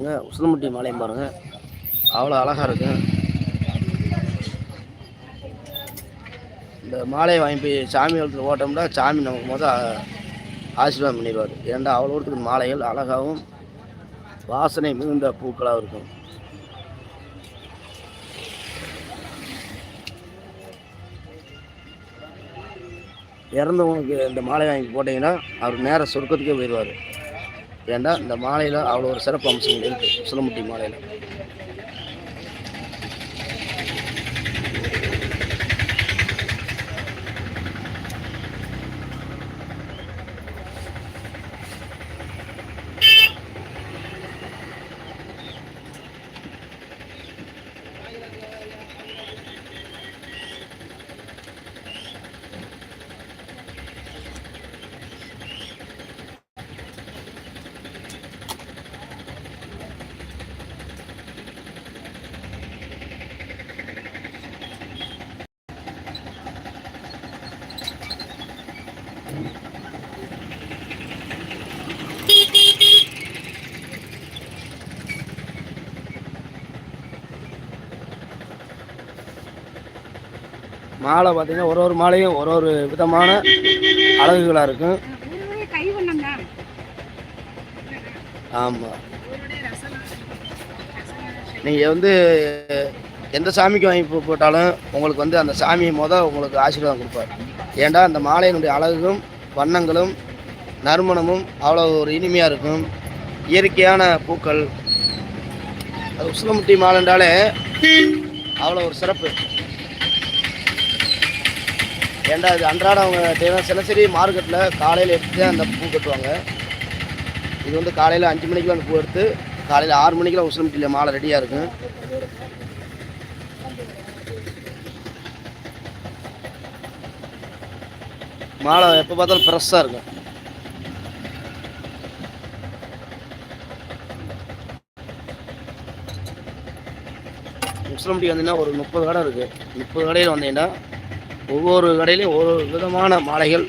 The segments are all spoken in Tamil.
உசிலம்பட்டி மாலையும் பாருங்க, அவ்வளோ அழகா இருக்கு. இந்த மாலையை வாங்கி போய் சாமி வளர்த்து ஓட்டோம்னா சாமி நமக்கு ஆசீர்வாதம் பண்ணிடுவார். ஏன்டா அவ்வளோ ஒருத்தருக்கு மாலைகள் அழகாகவும் வாசனை மிகுந்த பூக்களாக இருக்கும். இறந்தவங்களுக்கு இந்த மாலை வாங்கி போட்டிங்கன்னா அவர் நேர சொர்க்கத்துக்கே போயிடுவார். ஏன்டா இந்த மாலையில் அவ்வளோ ஒரு சிறப்பு அம்சங்கள் இருக்குது. உசிலம்பட்டி மாலையில் மாலை பார்த்தீங்கன்னா ஒரு மாலையும் ஒரு விதமான அழகுகளாக இருக்கும். ஆமாம், நீங்கள் எந்த சாமிக்கு வாங்கி போட்டாலும் உங்களுக்கு அந்த சாமியை உங்களுக்கு ஆசீர்வாதம் கொடுப்பார். ஏன்டா அந்த மாலையினுடைய அழகும் வண்ணங்களும் நறுமணமும் அவ்வளோ ஒரு இனிமையாக இருக்கும். இயற்கையான பூக்கள். அது உசிலம்பட்டி மாலைன்றாலே அவ்வளோ ஒரு சிறப்பு. ஏன்டா இது அன்றாடம் அவங்க தினசரி மார்க்கெட்டில் காலையில் எடுத்து அந்த பூ கட்டுவாங்க. இது காலையில் 5 மணிக்கெலாம் அந்த பூ எடுத்து காலையில் 6 மணிக்கெலாம் உசிலம்பட்டியில் மாலை ரெடியாக இருக்கும். மாலை எப்போ பார்த்தாலும் ஃப்ரெஷ்ஷாக இருக்கும். உசிலம்பட்டி வந்தீங்கன்னா ஒரு 30 கடை இருக்குது. 30 கடையில் வந்தீங்கன்னா ஒவ்வொரு கடையிலையும் ஒரு விதமான மாலைகள்.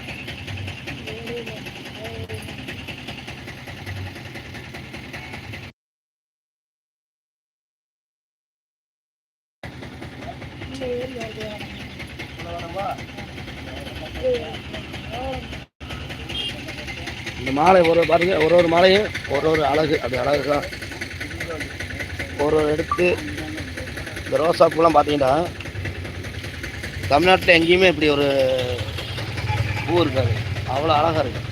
இந்த மாலை பாருங்க, ஒரு மாலையும் ஒரு அழகு. அப்படி அழகு தான் ஒரு எடுத்து. இந்த ரோசா பூலாம் பார்த்தீங்கன்னா தமிழ்நாட்டில் எங்கேயுமே இப்படி ஒரு பூ இருக்காது. அவ்வளோ அழகாக இருக்கு.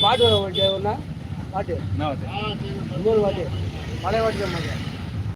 பாட்டு ஒன்றா பாட்டு என்ன பாட்டு இன்னொரு பாட்டு பழைய பாட்டு